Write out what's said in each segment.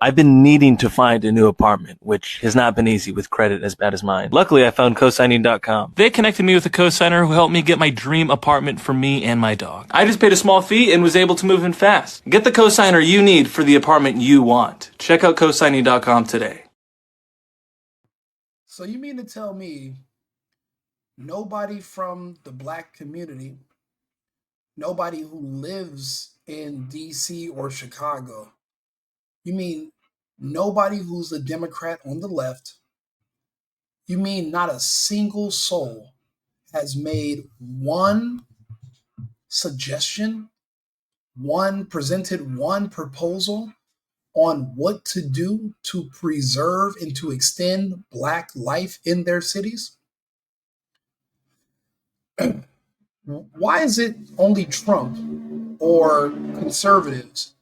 I've been needing to find a new apartment, which has not been easy with credit as bad as mine. Luckily, I found cosigning.com. They connected me with a cosigner who helped me get my dream apartment for me and my dog. I just paid a small fee and was able to move in fast. Get the cosigner you need for the apartment you want. Check out cosigning.com today. So you mean to tell me nobody from the black community, nobody who lives in DC or Chicago, you mean nobody who's a Democrat on the left, you mean not a single soul has made one suggestion, presented one proposal on what to do to preserve and to extend black life in their cities? Why is it only Trump or conservatives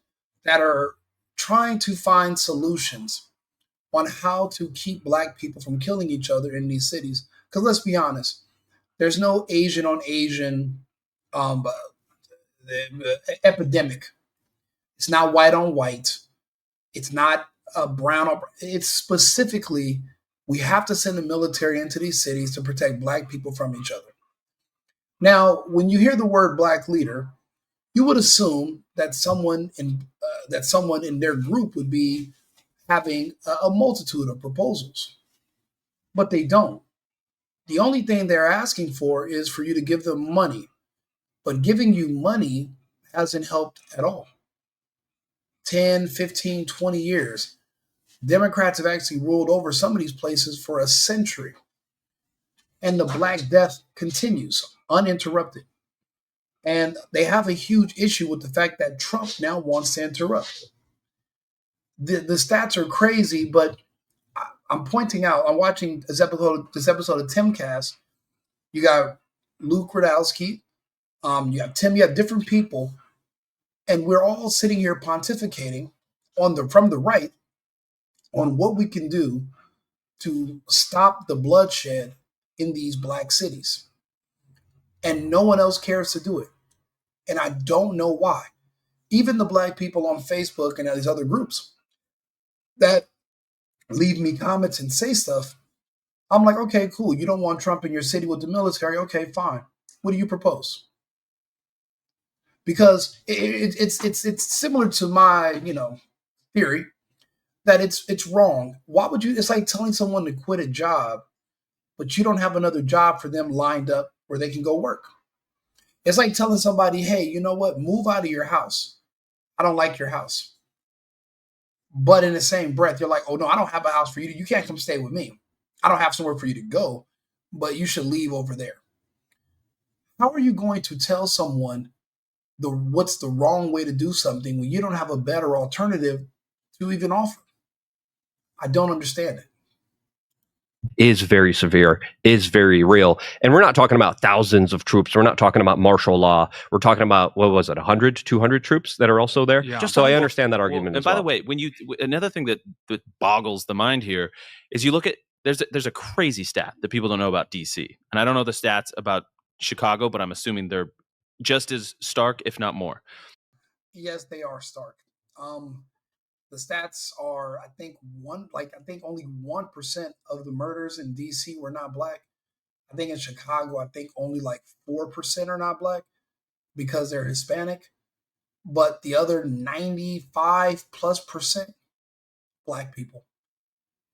that are trying to find solutions on how to keep black people from killing each other in these cities? Because let's be honest, there's no Asian on Asian epidemic. It's not white on white. It's not brown on. It's specifically, we have to send the military into these cities to protect black people from each other. Now, when you hear the word black leader, you would assume that someone in their group would be having a multitude of proposals, but they don't. The only thing they're asking for is for you to give them money, but giving you money hasn't helped at all. 10, 15, 20 years. Democrats have actually ruled over some of these places for a century. And the Black Death continues uninterrupted. And they have a huge issue with the fact that Trump now wants to interrupt. The stats are crazy, but I'm pointing out, I'm watching this episode of Timcast. You got Luke Radowski, you have Tim, you have different people, and we're all sitting here pontificating from the right on what we can do to stop the bloodshed in these black cities. And no one else cares to do it. And I don't know why. Even the black people on Facebook and these other groups that leave me comments and say stuff, I'm like, okay, cool. You don't want Trump in your city with the military. Okay, fine. What do you propose? Because it's similar to my theory that it's wrong. Why would you? It's like telling someone to quit a job, but you don't have another job for them lined up where they can go work. It's like telling somebody, hey, you know what? Move out of your house. I don't like your house. But in the same breath, you're like, oh no, I don't have a house for you. You can't come stay with me. I don't have somewhere for you to go, but you should leave over there. How are you going to tell someone what's the wrong way to do something when you don't have a better alternative to even offer? I don't understand it. Is very severe, is very real. And we're not talking about thousands of troops. We're not talking about martial law. We're talking about, what was it, 100, 200 troops that are also there? Yeah. Just so I understand that argument and as well. by the way, another thing that boggles the mind here is you look at, there's a crazy stat that people don't know about DC. And I don't know the stats about Chicago, but I'm assuming they're just as stark, if not more. Yes, they are stark. The stats are, I think only 1% of the murders in DC were not black. I think in Chicago, I think only like 4% are not black because they're Hispanic. But the other 95+% black people.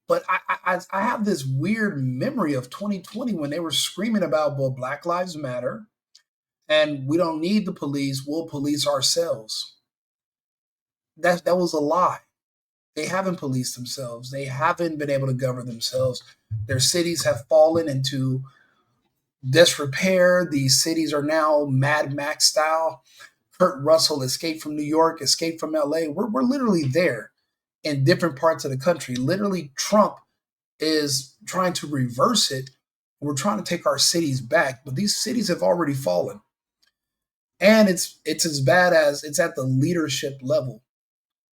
But I have this weird memory of 2020 when they were screaming about, well, Black Lives Matter, and we don't need the police, we'll police ourselves. That was a lie. They haven't policed themselves. They haven't been able to govern themselves. Their cities have fallen into disrepair. These cities are now Mad Max style. Kurt Russell escaped from New York, escaped from LA. We're literally there in different parts of the country. Literally, Trump is trying to reverse it. We're trying to take our cities back, but these cities have already fallen. And it's as bad as it's at the leadership level.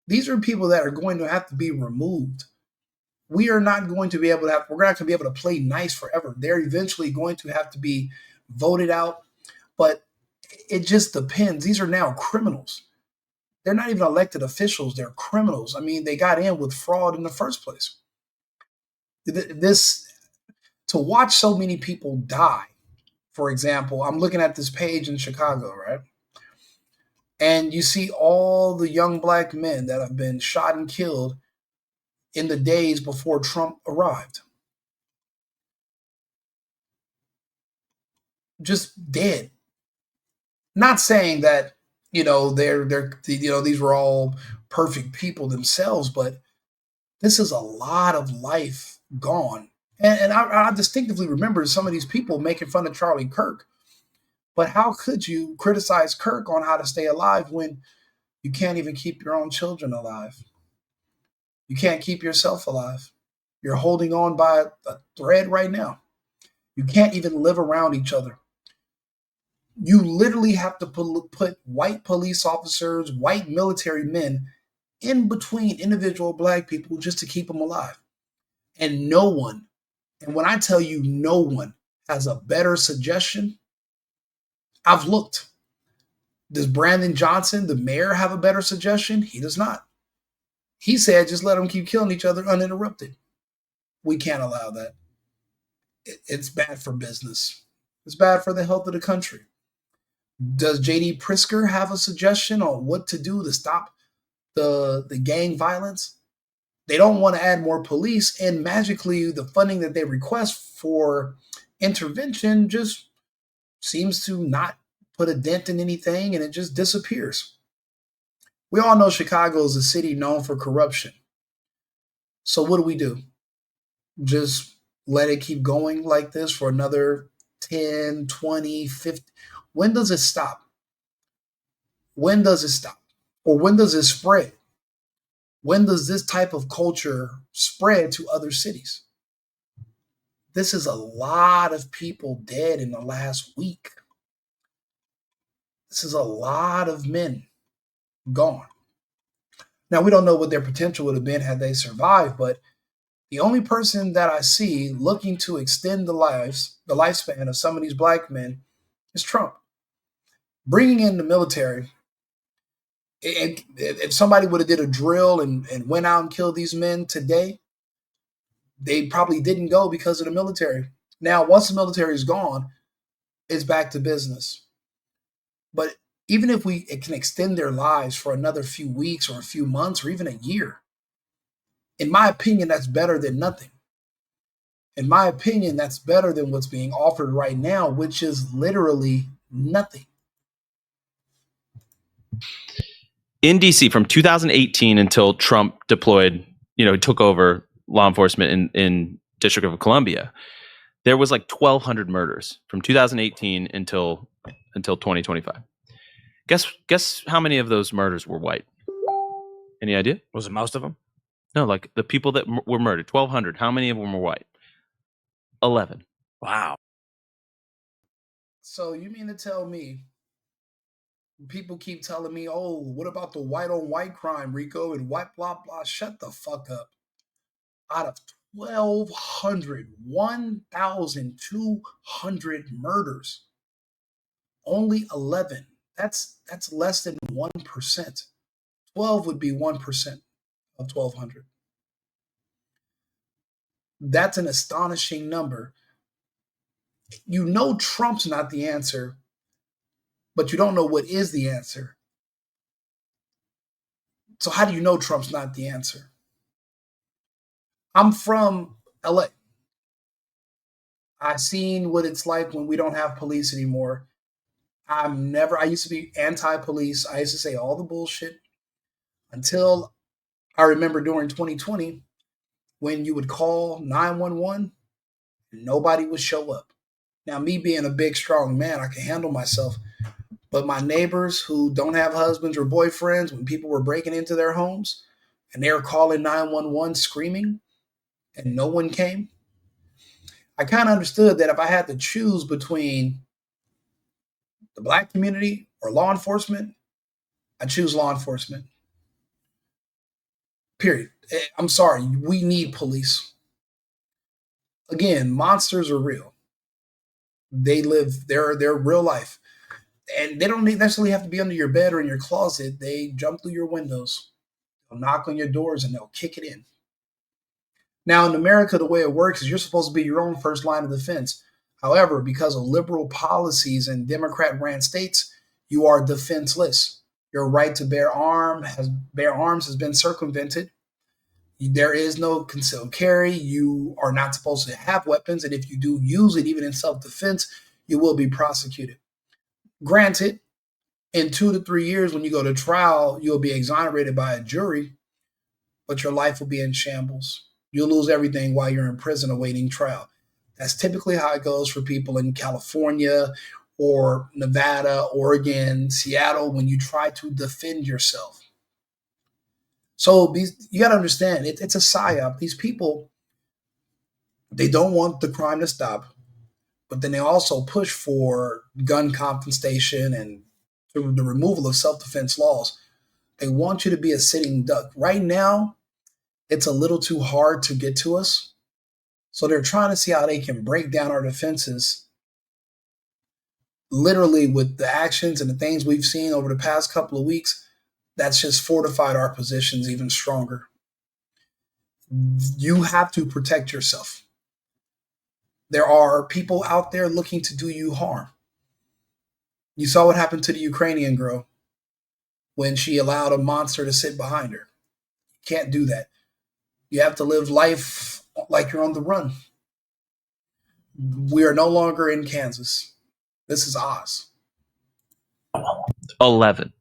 These are people that are going to have to be removed. We are not going to be able to we're not going to be able to play nice forever. They're eventually going to have to be voted out, but it just depends. These are now criminals. They're not even elected officials. They're criminals. I mean, they got in with fraud in the first place. This, to watch so many people die, for example, I'm looking at this page in Chicago, right? And you see all the young black men that have been shot and killed in the days before Trump arrived. Just dead. Not saying that, they're these were all perfect people themselves, but this is a lot of life gone. And I distinctively remember some of these people making fun of Charlie Kirk. But how could you criticize Kirk on how to stay alive when you can't even keep your own children alive? You can't keep yourself alive. You're holding on by a thread right now. You can't even live around each other. You literally have to put white police officers, white military men in between individual black people just to keep them alive. And no one, and when I tell you no one has a better suggestion, I've looked. Does Brandon Johnson, the mayor, have a better suggestion? He does not. He said, just let them keep killing each other uninterrupted. We can't allow that. It's bad for business. It's bad for the health of the country. Does J.D. Pritzker have a suggestion on what to do to stop the gang violence? They don't want to add more police, and magically the funding that they request for intervention just seems to not put a dent in anything, and it just disappears. We all know Chicago is a city known for corruption. So what do? Just let it keep going like this for another 10, 20, 50? When does it stop? When does it stop? Or when does it spread? When does this type of culture spread to other cities? This is a lot of people dead in the last week. This is a lot of men gone. Now, we don't know what their potential would have been had they survived, but the only person that I see looking to extend the lifespan of some of these black men is Trump. Bringing in the military, if somebody would have did a drill and went out and killed these men today, they probably didn't go because of the military. Now, once the military is gone, it's back to business. But even if it can extend their lives for another few weeks or a few months or even a year, in my opinion, that's better than nothing. In my opinion, that's better than what's being offered right now, which is literally nothing. In DC, from 2018 until Trump deployed, took over law enforcement in District of Columbia, there was like 1,200 murders from 2018 until 2025. Guess how many of those murders were white? Any idea? Was it most of them? No, like the people that were murdered, 1,200. How many of them were white? 11. Wow. So you mean to tell me, people keep telling me, oh, what about the white on white crime, Rico, and white blah, blah. Shut the fuck up. Out of 1,200 murders, only 11. That's less than 1%. 12 would be 1% of 1,200. That's an astonishing number. You know Trump's not the answer, but you don't know what is the answer. So how do you know Trump's not the answer? I'm from LA. I've seen what it's like when we don't have police anymore. I used to be anti-police. I used to say all the bullshit until I remember during 2020 when you would call 911 and nobody would show up. Now, me being a big, strong man, I can handle myself. But my neighbors who don't have husbands or boyfriends, when people were breaking into their homes and they were calling 911 screaming and no one came, I kind of understood that if I had to choose between the black community or law enforcement, I choose law enforcement. Period. I'm sorry. We need police. Again, monsters are real. They live, they're real life. And they don't necessarily have to be under your bed or in your closet. They jump through your windows. They'll knock on your doors and they'll kick it in. Now, in America, the way it works is you're supposed to be your own first line of defense. However, because of liberal policies in Democrat-ran states, you are defenseless. Your right to bear arms has been circumvented. There is no concealed carry. You are not supposed to have weapons, and if you do use it, even in self-defense, you will be prosecuted. Granted, in 2 to 3 years, when you go to trial, you'll be exonerated by a jury, but your life will be in shambles. You'll lose everything while you're in prison awaiting trial. That's typically how it goes for people in California or Nevada, Oregon, Seattle, when you try to defend yourself. So you got to understand, it's a psyop. These people, they don't want the crime to stop, but then they also push for gun confiscation and the removal of self-defense laws. They want you to be a sitting duck. Right now, it's a little too hard to get to us. So they're trying to see how they can break down our defenses, literally with the actions and the things we've seen over the past couple of weeks. That's just fortified our positions even stronger. You have to protect yourself. There are people out there looking to do you harm. You saw what happened to the Ukrainian girl when she allowed a monster to sit behind her. You can't do that. You have to live life like you're on the run. We are no longer in Kansas. This is Oz. 11.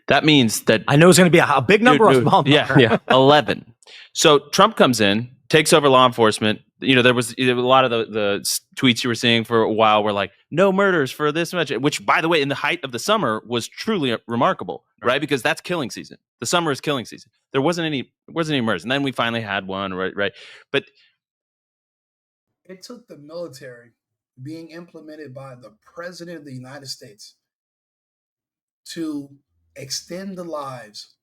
That means that I know it's going to be a big number or a small number. Yeah, 11. So Trump comes in, takes over law enforcement. There was a lot of the tweets you were seeing for a while were like, no murders for this much, which, by the way, in the height of the summer was truly remarkable, right? Because that's killing season. The summer is killing season. There wasn't any murders. And then we finally had one, right? But it took the military being implemented by the President of the United States to extend the lives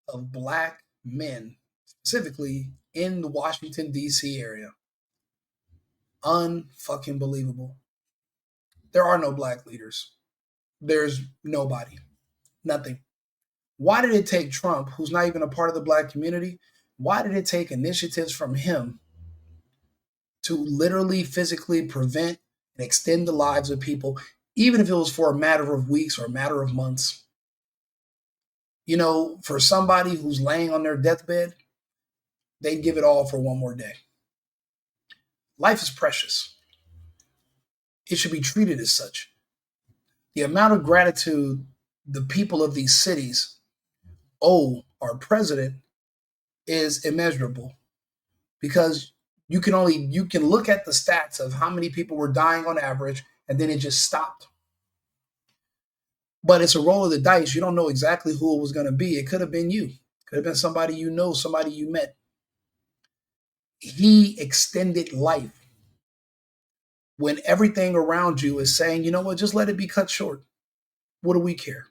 of Black men, specifically in the Washington, D.C. area. Unfucking believable. There are no Black leaders. There's nobody. Nothing. Why did it take Trump, who's not even a part of the Black community, why did it take initiatives from him to literally physically prevent and extend the lives of people, even if it was for a matter of weeks or a matter of months? For somebody who's laying on their deathbed, they'd give it all for one more day. Life is precious. It should be treated as such. The amount of gratitude the people of these cities owe our president is immeasurable, because you can look at the stats of how many people were dying on average, and then it just stopped. But it's a roll of the dice. You don't know exactly who it was going to be. It could have been you. Could have been somebody you know, somebody you met. He extended life when everything around you is saying, you know what, just let it be cut short. What do we care?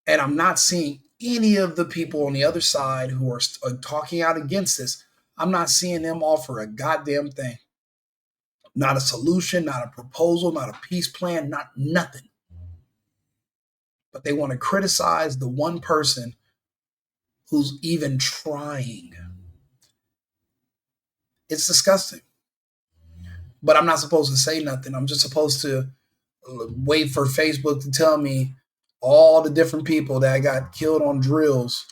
And I'm not seeing any of the people on the other side who are talking out against this. I'm not seeing them offer a goddamn thing. Not a solution, not a proposal, not a peace plan, not nothing. But they want to criticize the one person who's even trying. It's disgusting. But I'm not supposed to say nothing. I'm just supposed to wait for Facebook to tell me all the different people that got killed on drills.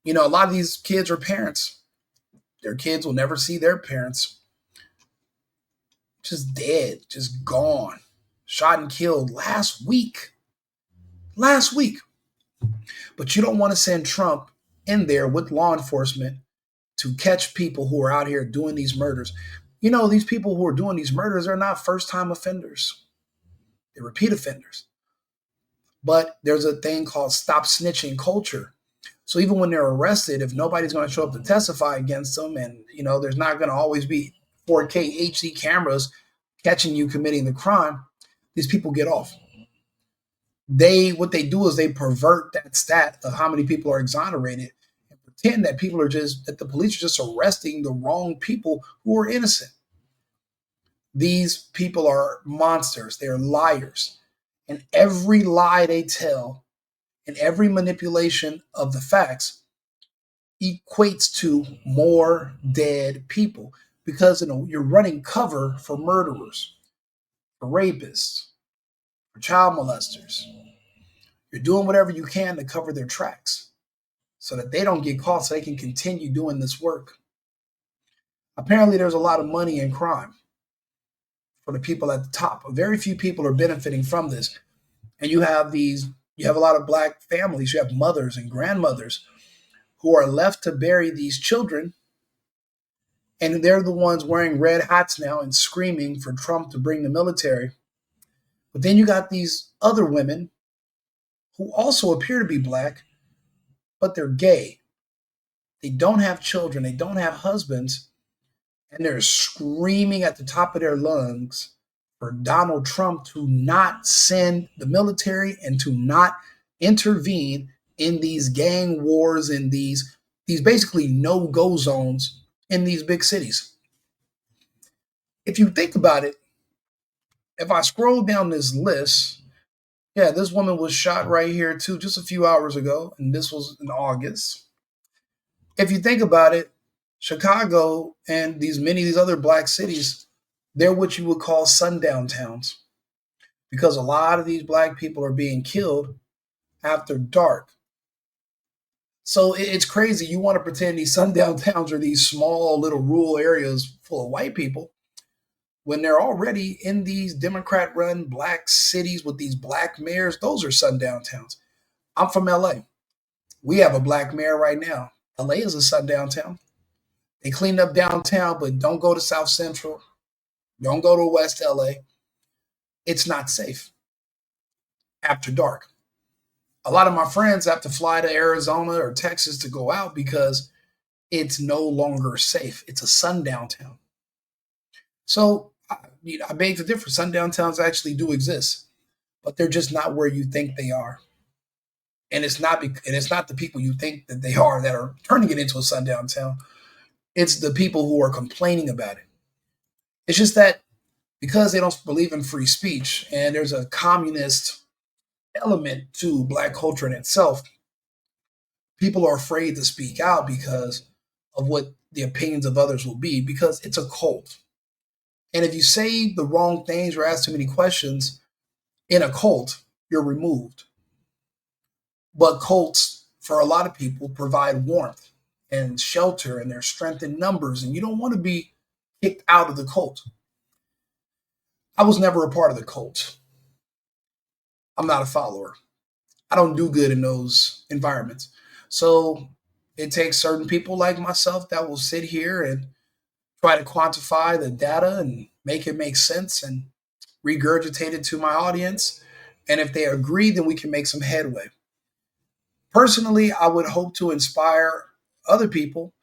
A lot of these kids are parents. Their kids will never see their parents. Just dead, just gone. Shot and killed last week. But you don't want to send Trump in there with law enforcement to catch people who are out here doing these murders. These people who are doing these murders are not first-time offenders. They're repeat offenders. But there's a thing called stop snitching culture. So even when they're arrested, if nobody's going to show up to testify against them, and there's not going to always be 4K HD cameras catching you committing the crime, these people get off. What they do is they pervert that stat of how many people are exonerated and pretend that that the police are just arresting the wrong people who are innocent. These people are monsters. They're liars. And every lie they tell and every manipulation of the facts equates to more dead people because you're running cover for murderers, for rapists, for child molesters. You're doing whatever you can to cover their tracks so that they don't get caught so they can continue doing this work. Apparently, there's a lot of money in crime for the people at the top. Very few people are benefiting from this. And you have a lot of black families, you have mothers and grandmothers who are left to bury these children. And they're the ones wearing red hats now and screaming for Trump to bring the military. But then you got these other women who also appear to be black, but they're gay. They don't have children. They don't have husbands. And they're screaming at the top of their lungs for Donald Trump to not send the military and to not intervene in these gang wars and these basically no-go zones in these big cities. If you think about it, if I scroll down this list, yeah, this woman was shot right here too, just a few hours ago, and this was in August. If you think about it, Chicago and many of these other black cities, they're what you would call sundown towns because a lot of these black people are being killed after dark. So it's crazy. You want to pretend these sundown towns are these small little rural areas full of white people when they're already in these Democrat-run black cities with these black mayors. Those are sundown towns. I'm from LA. We have a black mayor right now. LA is a sundown town. They cleaned up downtown, but don't go to South Central. Don't go to West LA. It's not safe after dark. A lot of my friends have to fly to Arizona or Texas to go out because it's no longer safe. It's a sundown town. So I beg to differ. Sundown towns actually do exist, but they're just not where you think they are. And it's not the people you think that they are that are turning it into a sundown town. It's the people who are complaining about it. It's just that because they don't believe in free speech and there's a communist element to black culture in itself, people are afraid to speak out because of what the opinions of others will be, because it's a cult. And if you say the wrong things or ask too many questions in a cult, you're removed. But cults, for a lot of people, provide warmth and shelter, and their strength in numbers, and you don't want to be kicked out of the cult. I was never a part of the cult. I'm not a follower. I don't do good in those environments. So it takes certain people like myself that will sit here and try to quantify the data and make it make sense and regurgitate it to my audience. And if they agree, then we can make some headway. Personally, I would hope to inspire other people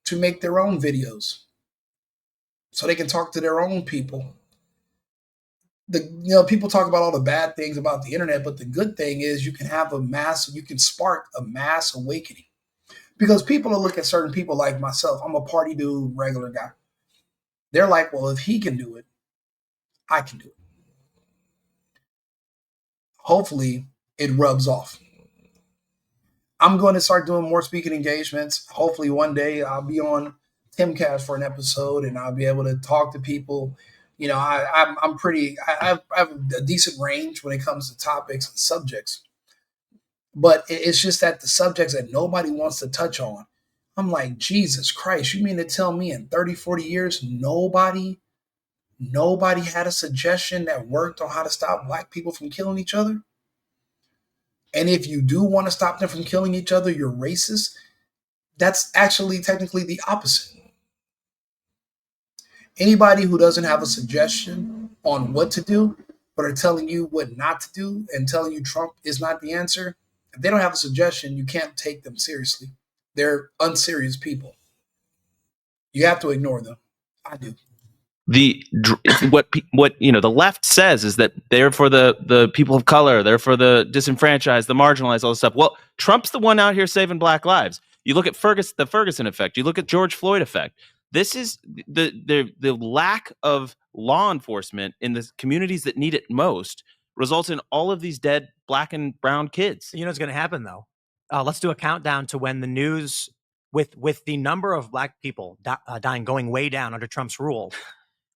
to make their own videos so they can talk to their own people. People talk about all the bad things about the internet, but the good thing is you can spark a mass awakening, because people will look at certain people like myself. I'm a party dude, regular guy. They're like, well, if he can do it, I can do it. Hopefully it rubs off. I'm going to start doing more speaking engagements. Hopefully one day I'll be on Timcast for an episode and I'll be able to talk to people. I have a decent range when it comes to topics and subjects, but it's just that the subjects that nobody wants to touch on, I'm like, Jesus Christ, you mean to tell me in 30, 40 years, nobody had a suggestion that worked on how to stop black people from killing each other? And if you do want to stop them from killing each other, you're racist. That's actually technically the opposite. Anybody who doesn't have a suggestion on what to do, but are telling you what not to do and telling you Trump is not the answer, if they don't have a suggestion, you can't take them seriously. They're unserious people. You have to ignore them. I do. What the left says is that they're for the people of color, they're for the disenfranchised, the marginalized, all this stuff. Well, Trump's the one out here saving black lives. You look at the Ferguson effect. You look at George Floyd effect. This is the lack of law enforcement in the communities that need it most results in all of these dead black and brown kids. You know what's going to happen though? Let's do a countdown to when the news with the number of black people dying going way down under Trump's rule.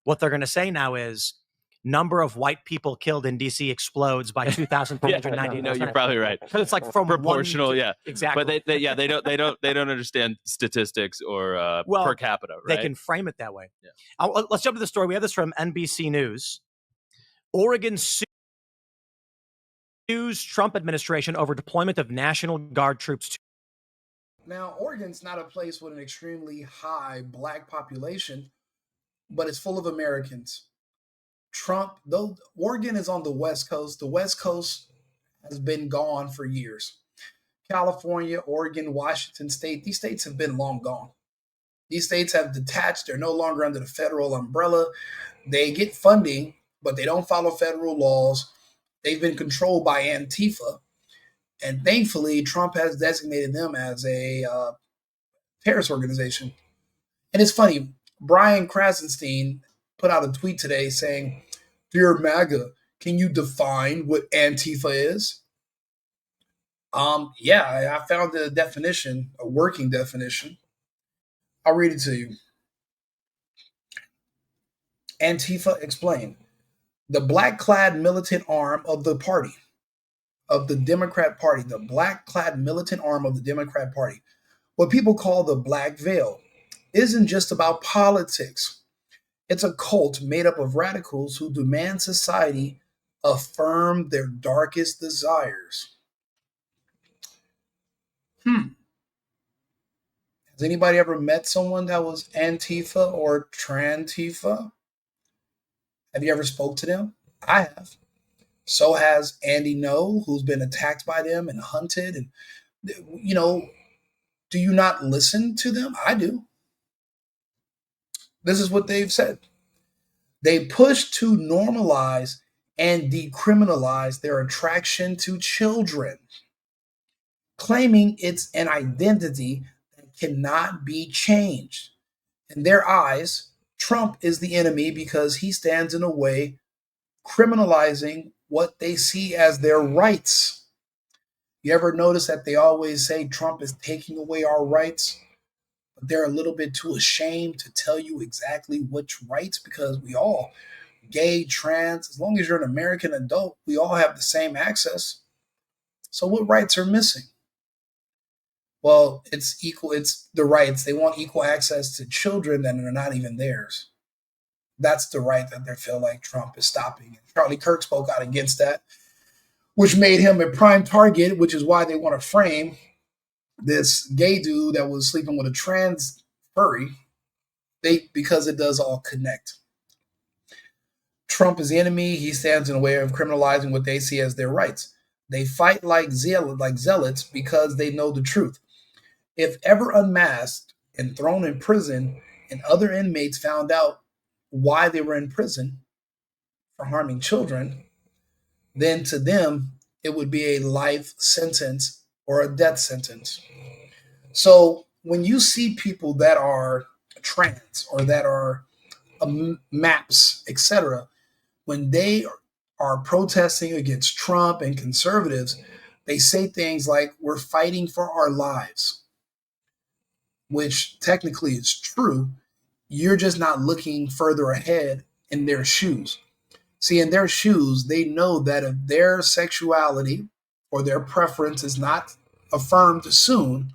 What they're going to say now is number of white people killed in DC explodes by 2,490. No, you're probably right. It's like from proportional, exactly. But they don't understand statistics or per capita, right? They can frame it that way. Yeah. Let's jump to the story. We have this from NBC News. Oregon sues Trump administration over deployment of National Guard troops. Now, Oregon's not a place with an extremely high black population, but it's full of Americans. Trump, though Oregon is on the West Coast has been gone for years. California, Oregon, Washington State, these states have been long gone. These states have detached. They're no longer under the federal umbrella. They get funding, but they don't follow federal laws. They've been controlled by Antifa. And thankfully, Trump has designated them as a terrorist organization. And it's funny, Brian Krasenstein put out a tweet today saying, "Dear MAGA, can you define what Antifa is?" I found the definition, a working definition. I'll read it to you. Antifa explained, the black-clad militant arm of the party, of the Democrat Party, the black-clad militant arm of the Democrat Party. What people call the Black Veil isn't just about politics. It's a cult made up of radicals who demand society affirm their darkest desires. Has anybody ever met someone that was Antifa or Trantifa? Have you ever spoke to them? I have. So has Andy No, who's been attacked by them and hunted. And, do you not listen to them? I do. This is what they've said. They push to normalize and decriminalize their attraction to children, claiming it's an identity that cannot be changed. In their eyes, Trump is the enemy because he stands in a way criminalizing what they see as their rights. You ever notice that they always say Trump is taking away our rights? But they're a little bit too ashamed to tell you exactly which rights, because we all, gay, trans, as long as you're an American adult, we all have the same access. So what rights are missing? Well, it's the rights. They want equal access to children that are not even theirs. That's the right that they feel like Trump is stopping. Charlie Kirk spoke out against that, which made him a prime target, which is why they want to frame this gay dude that was sleeping with a trans furry, because it does all connect. Trump is the enemy. He stands in the way of criminalizing what they see as their rights. They fight like zealots because they know the truth. If ever unmasked and thrown in prison and other inmates found out why they were in prison for harming children, then to them, it would be a life sentence or a death sentence. So when you see people that are trans or that are MAPS, etc., when they are protesting against Trump and conservatives, they say things like, we're fighting for our lives, which technically is true. You're just not looking further ahead in their shoes. See, in their shoes, they know that if their sexuality or their preference is not affirmed soon,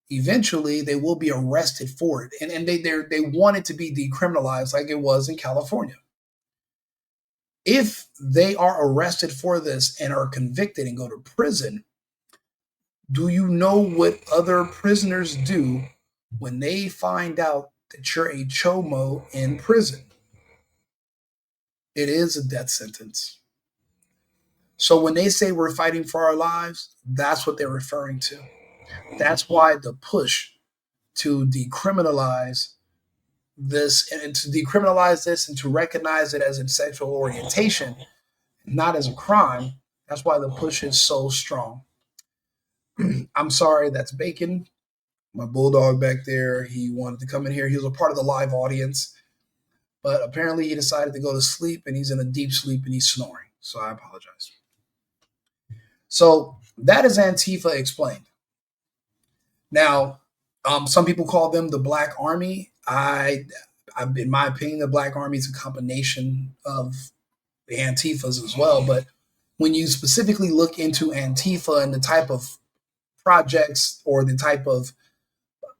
eventually they will be arrested for it. And they want it to be decriminalized like it was in California. If they are arrested for this and are convicted and go to prison, do you know what other prisoners do when they find out that you're a chomo in prison? It is a death sentence. So when they say we're fighting for our lives, that's what they're referring to. That's why the push to decriminalize this and to recognize it as a sexual orientation, not as a crime. That's why the push is so strong. I'm sorry, that's bacon. My bulldog back there, he wanted to come in here. He was a part of the live audience, but apparently he decided to go to sleep, and he's in a deep sleep and he's snoring. So I apologize. So that is Antifa explained. Now, some people call them the Black Army. In my opinion, the Black Army is a combination of the Antifas as well. But when you specifically look into Antifa and the type of projects or the type of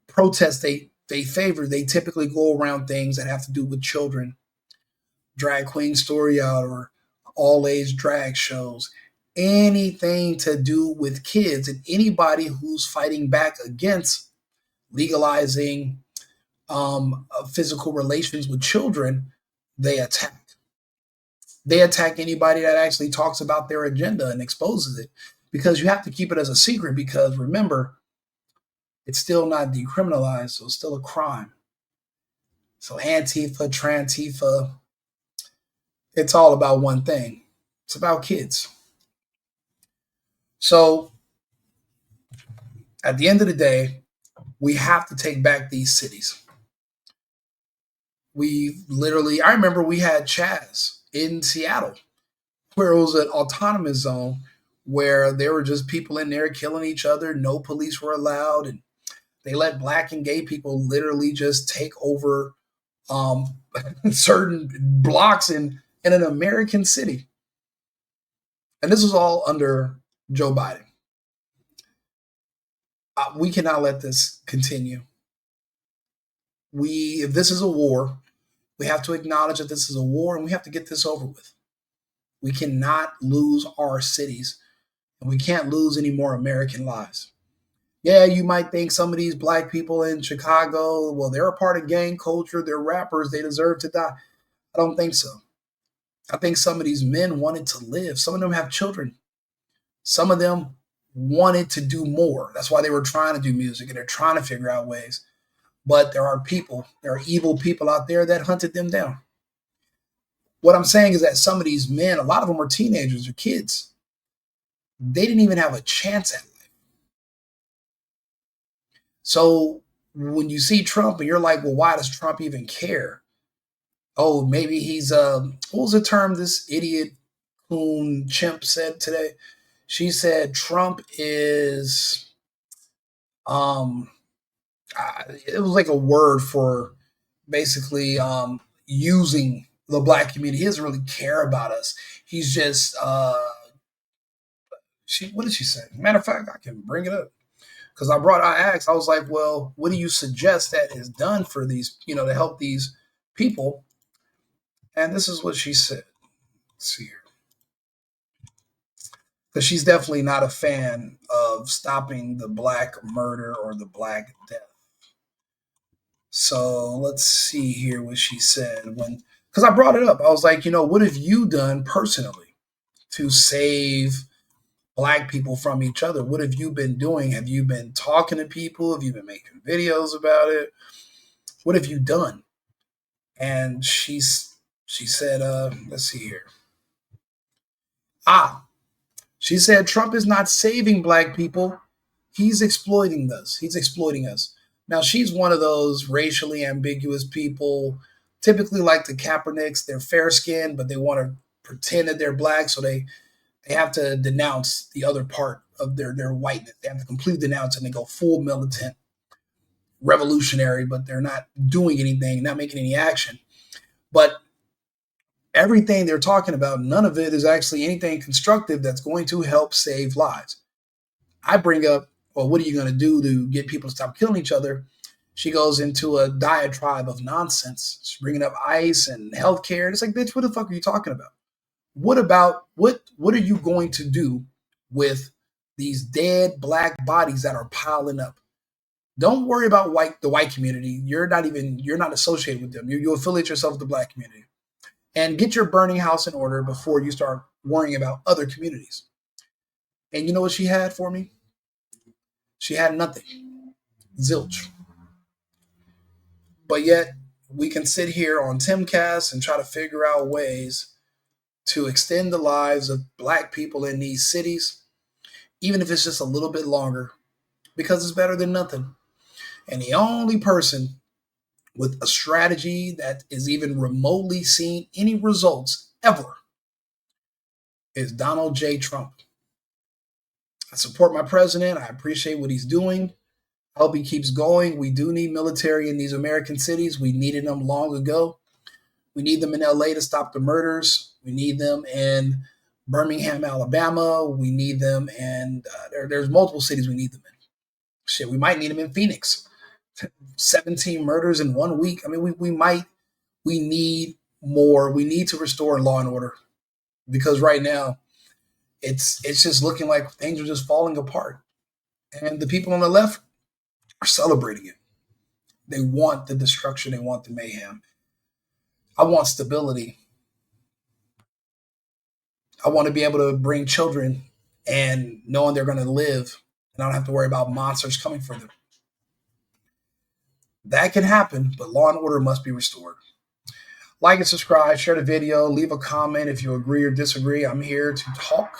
protests they favor, they typically go around things that have to do with children, drag queen story out, or all age drag shows, anything to do with kids, and anybody who's fighting back against legalizing physical relations with children, they attack. They attack anybody that actually talks about their agenda and exposes it, because you have to keep it as a secret, because remember, it's still not decriminalized, so it's still a crime. So Antifa, Trantifa, it's all about one thing. It's about kids. So at the end of the day, we have to take back these cities. I remember we had Chaz in Seattle, where it was an autonomous zone where there were just people in there killing each other. No police were allowed. And they let Black and gay people literally just take over certain blocks in an American city. And this was all under Joe Biden. We cannot let this continue. If this is a war, we have to acknowledge that this is a war, and we have to get this over with. We cannot lose our cities, and we can't lose any more American lives. Yeah, you might think some of these Black people in Chicago, well, they're a part of gang culture, they're rappers, they deserve to die. I don't think so. I think some of these men wanted to live. Some of them have children. Some of them wanted to do more. That's why they were trying to do music, and they're trying to figure out ways. But there are evil people out there that hunted them down. What I'm saying is that some of these men, a lot of them are teenagers or kids. They didn't even have a chance at life. So when you see Trump and you're like, well, why does Trump even care? Oh, maybe he's, what was the term this idiot coon chimp said today? She said Trump is, it was like a word for basically using the Black community. He doesn't really care about us. He's just, what did she say? Matter of fact, I can bring it up. Because I asked, I was like, well, what do you suggest that is done for these, to help these people? And this is what she said. Let's see here. Because she's definitely not a fan of stopping the Black murder or the Black death. So let's see here what she said. Because I brought it up. I was like, what have you done personally to save Black people from each other? What have you been doing? Have you been talking to people? Have you been making videos about it? What have you done? And she said, let's see here. She said, Trump is not saving Black people. He's exploiting us. He's exploiting us. Now, she's one of those racially ambiguous people, typically like the Kaepernicks. They're fair-skinned, but they want to pretend that they're Black, so they have to denounce the other part of their whiteness. They have to completely denounce it, and they go full militant, revolutionary, but they're not doing anything, not making any action. But everything they're talking about, none of it is actually anything constructive that's going to help save lives. I bring up, well, what are you going to do to get people to stop killing each other? She goes into a diatribe of nonsense. She's bringing up ICE and healthcare. It's like, bitch, what the fuck are you talking about? What are you going to do with these dead Black bodies that are piling up? Don't worry about the white community. You're not associated with them. You affiliate yourself with the Black community. And get your burning house in order before you start worrying about other communities. And you know what she had for me? She had nothing. Zilch. But yet, we can sit here on Timcast and try to figure out ways to extend the lives of Black people in these cities, even if it's just a little bit longer, because it's better than nothing. And the only person with a strategy that is even remotely seen any results ever is Donald J. Trump. I support my president. I appreciate what he's doing. I hope he keeps going. We do need military in these American cities. We needed them long ago. We need them in LA to stop the murders. We need them in Birmingham, Alabama. We need them, and there's multiple cities we need them in. Shit, we might need them in Phoenix. 17 murders in 1 week. I mean, we need more. We need to restore law and order, because right now it's just looking like things are just falling apart. And the people on the left are celebrating it. They want the destruction. They want the mayhem. I want stability. I want to be able to bring children and knowing they're going to live, and I don't have to worry about monsters coming for them. That can happen, but law and order must be restored. Like and subscribe, share the video, leave a comment if you agree or disagree. I'm here to talk.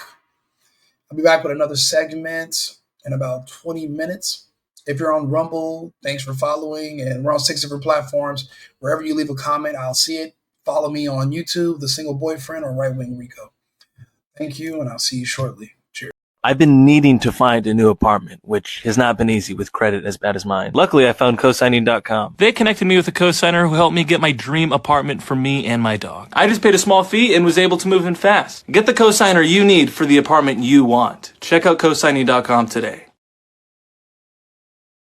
I'll be back with another segment in about 20 minutes. If you're on Rumble, thanks for following. And we're on 6 different platforms. Wherever you leave a comment, I'll see it. Follow me on YouTube, The Single Boyfriend, or Right Wing Rico. Thank you, and I'll see you shortly. Cheers. I've been needing to find a new apartment, which has not been easy with credit as bad as mine. Luckily, I found cosigning.com. They connected me with a cosigner who helped me get my dream apartment for me and my dog. I just paid a small fee and was able to move in fast. Get the cosigner you need for the apartment you want. Check out cosigning.com today.